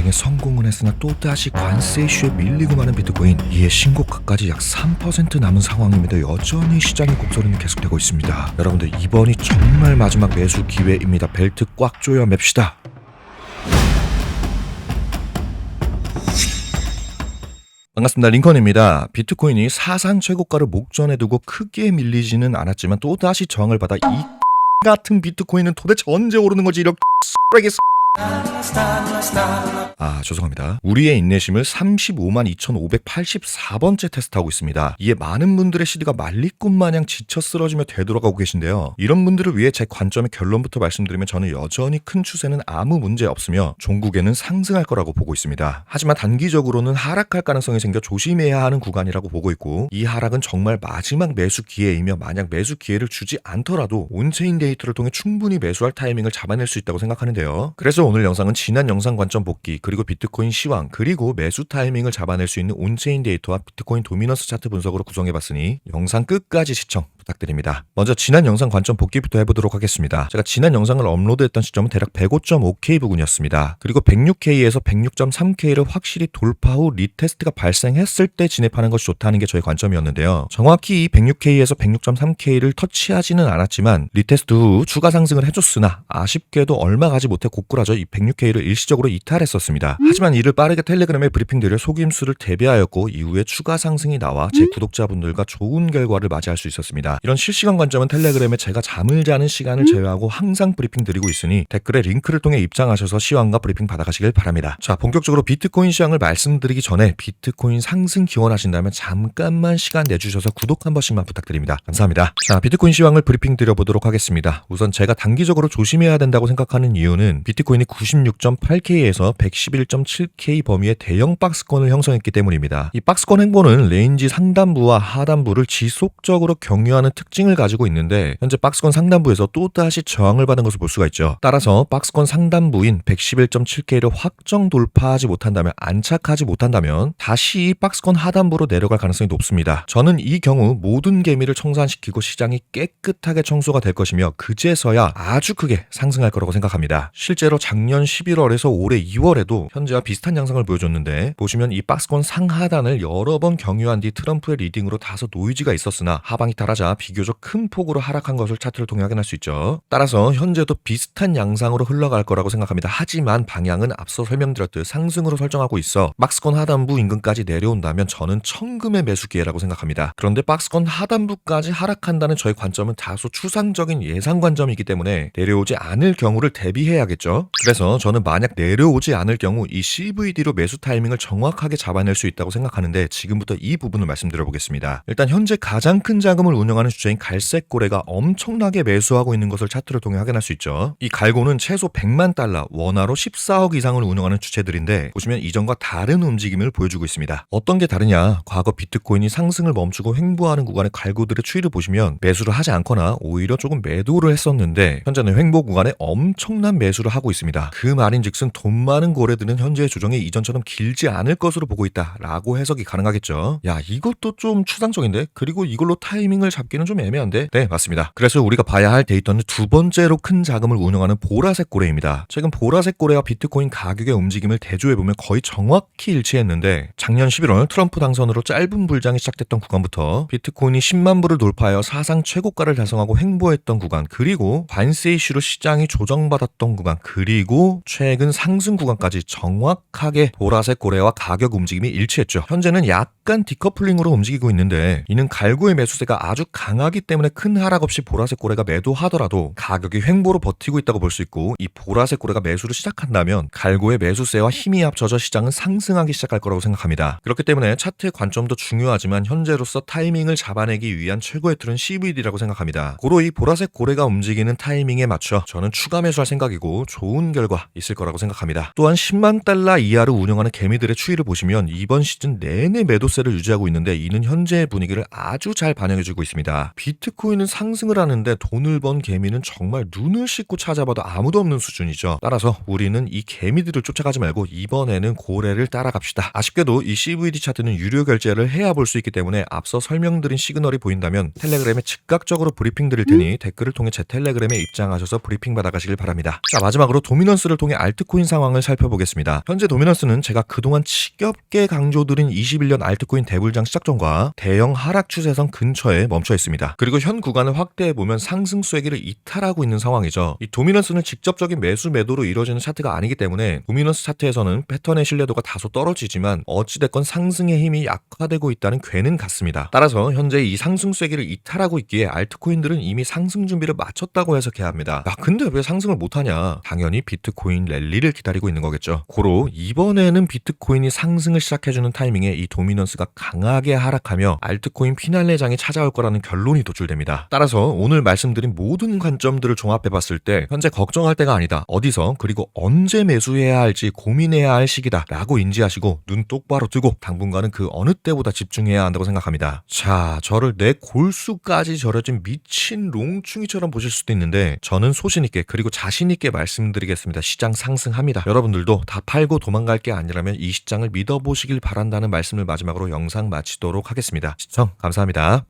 발행에 성공은 했으나 또다시 관세 이슈에 밀리고 마는 비트코인. 이에 신고가까지 약 3% 남은 상황입니다. 여전히 시장의 곡소리는 계속되고 있습니다. 여러분들, 이번이 정말 마지막 매수 기회입니다. 벨트 꽉 조여 맵시다. 반갑습니다. 링컨입니다. 비트코인이 사상 최고가를 목전에 두고 크게 밀리지는 않았지만 또다시 저항을 받아 이 같은 비트코인은 도대체 언제 오르는 거지? 이렇게 쓰레기 죄송합니다. 우리의 인내심을 352,584번째 테스트하고 있습니다. 이에 많은 분들의 시드가 말리꾼 마냥 지쳐 쓰러지며 되돌아가고 계신데요. 이런 분들을 위해 제 관점의 결론부터 말씀드리면 저는 여전히 큰 추세는 아무 문제 없으며 종국에는 상승할 거라고 보고 있습니다. 하지만 단기적으로는 하락할 가능성이 생겨 조심해야 하는 구간이라고 보고 있고, 이 하락은 정말 마지막 매수 기회이며 만약 매수 기회를 주지 않더라도 온체인 데이터를 통해 충분히 매수할 타이밍을 잡아낼 수 있다고 생각하는데요. 그래서 오늘 영상은 지난 영상 관점 복귀, 그리고 비트코인 시황, 그리고 매수 타이밍을 잡아낼 수 있는 온체인 데이터와 비트코인 도미넌스 차트 분석으로 구성해봤으니 영상 끝까지 시청 부탁드립니다. 먼저 지난 영상 관점 복귀부터 해보도록 하겠습니다. 제가 지난 영상을 업로드했던 시점은 대략 105.5K 부근이었습니다. 그리고 106K에서 106.3K를 확실히 돌파 후 리테스트가 발생했을 때 진입하는 것이 좋다는 게 저의 관점이었는데요. 정확히 이 106K에서 106.3K를 터치하지는 않았지만 리테스트 후 추가 상승을 해줬으나 아쉽게도 얼마 가지 못해 고꾸라져 이 106K를 일시적으로 이탈했었습니다. 하지만 이를 빠르게 텔레그램에 브리핑드려 속임수를 대비하였고 이후에 추가 상승이 나와 제 구독자분들과 좋은 결과를 맞이할 수 있었습니다. 이런 실시간 관점은 텔레그램에 제가 잠을 자는 시간을 제외하고 항상 브리핑 드리고 있으니 댓글에 링크를 통해 입장하셔서 시황과 브리핑 받아가시길 바랍니다. 자, 본격적으로 비트코인 시황을 말씀드리기 전에 비트코인 상승 기원하신다면 잠깐만 시간 내주셔서 구독 한 번씩만 부탁드립니다. 감사합니다. 자, 비트코인 시황을 브리핑 드려보도록 하겠습니다. 우선 제가 단기적으로 조심해야 된다고 생각하는 이유는 비트코인이 96.8K에서 111.7K 범위의 대형 박스권을 형성했기 때문입니다. 이 박스권 행보는 레인지 상단부와 하단부를 지속적으로 경유하는 특징을 가지고 있는데 현재 박스권 상단부에서 또다시 저항을 받은 것을 볼 수가 있죠. 따라서 박스권 상단부인 111.7K를 확정 돌파하지 못한다면, 안착하지 못한다면 다시 이 박스권 하단부로 내려갈 가능성이 높습니다. 저는 이 경우 모든 개미를 청산시키고 시장이 깨끗하게 청소가 될 것이며 그제서야 아주 크게 상승할 거라고 생각합니다. 실제로 작년 11월에서 올해 2월에도 현재와 비슷한 양상을 보여줬는데, 보시면 이 박스권 상하단을 여러 번 경유한 뒤 트럼프의 리딩으로 다소 노이즈가 있었으나 하방이 따라자 비교적 큰 폭으로 하락한 것을 차트를 통해 확인할 수 있죠. 따라서 현재도 비슷한 양상으로 흘러갈 거라고 생각합니다. 하지만 방향은 앞서 설명드렸듯 상승으로 설정하고 있어 박스권 하단부 인근까지 내려온다면 저는 천금의 매수 기회라고 생각합니다. 그런데 박스권 하단부까지 하락한다는 저의 관점은 다소 추상적인 예상 관점이기 때문에 내려오지 않을 경우를 대비해야겠죠. 그래서 저는 만약 내려오지 않을 경우 이 CVD로 매수 타이밍을 정확하게 잡아낼 수 있다고 생각하는데, 지금부터 이 부분을 말씀드려보겠습니다. 일단 현재 가장 큰 자금을 운영하는 주체인 갈색고래가 엄청나게 매수하고 있는 것을 차트를 통해 확인할 수 있죠. 이 갈고는 최소 100만 달러, 원화로 14억 이상을 운영하는 주체들인데, 보시면 이전과 다른 움직임을 보여주고 있습니다. 어떤 게 다르냐? 과거 비트코인이 상승을 멈추고 횡보하는 구간의 갈고들의 추이를 보시면 매수를 하지 않거나 오히려 조금 매도를 했었는데, 현재는 횡보 구간에 엄청난 매수를 하고 있습니다. 그 말인즉슨 돈 많은 고래들은 현재의 조정이 이전처럼 길지 않을 것으로 보고 있다라고 해석이 가능하겠죠. 야, 이것도 좀 추상적인데? 그리고 이걸로 타이밍을 잡기는 좀 애매한데? 네, 맞습니다. 그래서 우리가 봐야 할 데이터는 두 번째로 큰 자금을 운영하는 보라색 고래입니다. 최근 보라색 고래와 비트코인 가격의 움직임을 대조해보면 거의 정확히 일치했는데, 작년 11월 트럼프 당선으로 짧은 불장이 시작됐던 구간부터 비트코인이 10만 불을 돌파하여 사상 최고가를 달성하고 횡보했던 구간, 그리고 관세 이슈로 시장이 조정받았던 구간, 그리고 최근 상승 구간까지 정확하게 보라색 고래와 가격 움직임이 일치했죠. 현재는 약간 디커플링으로 움직이고 있는데, 이는 갈고의 매수세가 아주 강하기 때문에 큰 하락 없이 보라색 고래가 매도하더라도 가격이 횡보로 버티고 있다고 볼 수 있고, 이 보라색 고래가 매수를 시작한다면 갈고의 매수세와 힘이 합쳐져 시장은 상승하기 시작할 거라고 생각합니다. 그렇기 때문에 차트의 관점도 중요하지만 현재로서 타이밍을 잡아내기 위한 최고의 툴은 CVD라고 생각합니다. 고로 이 보라색 고래가 움직이는 타이밍에 맞춰 저는 추가 매수할 생각이고 좋은 결과 있을 거라고 생각합니다. 또한 10만 달러 이하로 운영하는 개미들의 추이를 보시면 이번 시즌 내내 매도세를 유지하고 있는데, 이는 현재의 분위기를 아주 잘 반영해주고 있습니다. 있습니다. 비트코인은 상승을 하는데 돈을 번 개미는 정말 눈을 씻고 찾아봐도 아무도 없는 수준이죠. 따라서 우리는 이 개미들을 쫓아가지 말고 이번에는 고래를 따라갑시다. 아쉽게도 이 CVD 차트는 유료 결제를 해야 볼 수 있기 때문에 앞서 설명드린 시그널이 보인다면 텔레그램에 즉각적으로 브리핑 드릴 테니 댓글을 통해 제 텔레그램에 입장하셔서 브리핑 받아가시길 바랍니다. 자, 마지막으로 도미넌스를 통해 알트코인 상황을 살펴보겠습니다. 현재 도미넌스는 제가 그동안 지겹게 강조드린 21년 알트코인 대불장 시작 전과 대형 하락 추세선 근처에 멈춰 있습니다. 그리고 현 구간을 확대해보면 상승 쐐기를 이탈하고 있는 상황이죠. 이 도미넌스는 직접적인 매수 매도로 이루어지는 차트가 아니기 때문에 도미넌스 차트에서는 패턴의 신뢰도가 다소 떨어지지만 어찌됐건 상승의 힘이 약화되고 있다는 괴는 같습니다. 따라서 현재 이 상승 쐐기를 이탈하고 있기에 알트코인들은 이미 상승 준비를 마쳤다고 해석해야 합니다. 야, 근데 왜 상승을 못하냐? 당연히 비트코인 랠리를 기다리고 있는 거겠죠. 고로 이번에는 비트코인이 상승을 시작해주는 타이밍에 이 도미넌스가 강하게 하락하며 알트코인 피날레장이 찾아올 거라는 결론이 도출됩니다. 따라서 오늘 말씀드린 모든 관점들을 종합해봤을 때 현재 걱정할 때가 아니다. 어디서 그리고 언제 매수해야 할지 고민해야 할 시기다 라고 인지하시고 눈 똑바로 뜨고 당분간은 그 어느 때보다 집중해야 한다고 생각합니다. 자, 저를 내 골수까지 절여진 미친 롱충이처럼 보실 수도 있는데 저는 소신있게 그리고 자신있게 말씀드리겠습니다. 시장 상승합니다. 여러분들도 다 팔고 도망갈 게 아니라면 이 시장을 믿어보시길 바란다는 말씀을 마지막으로 영상 마치도록 하겠습니다. 시청 감사합니다.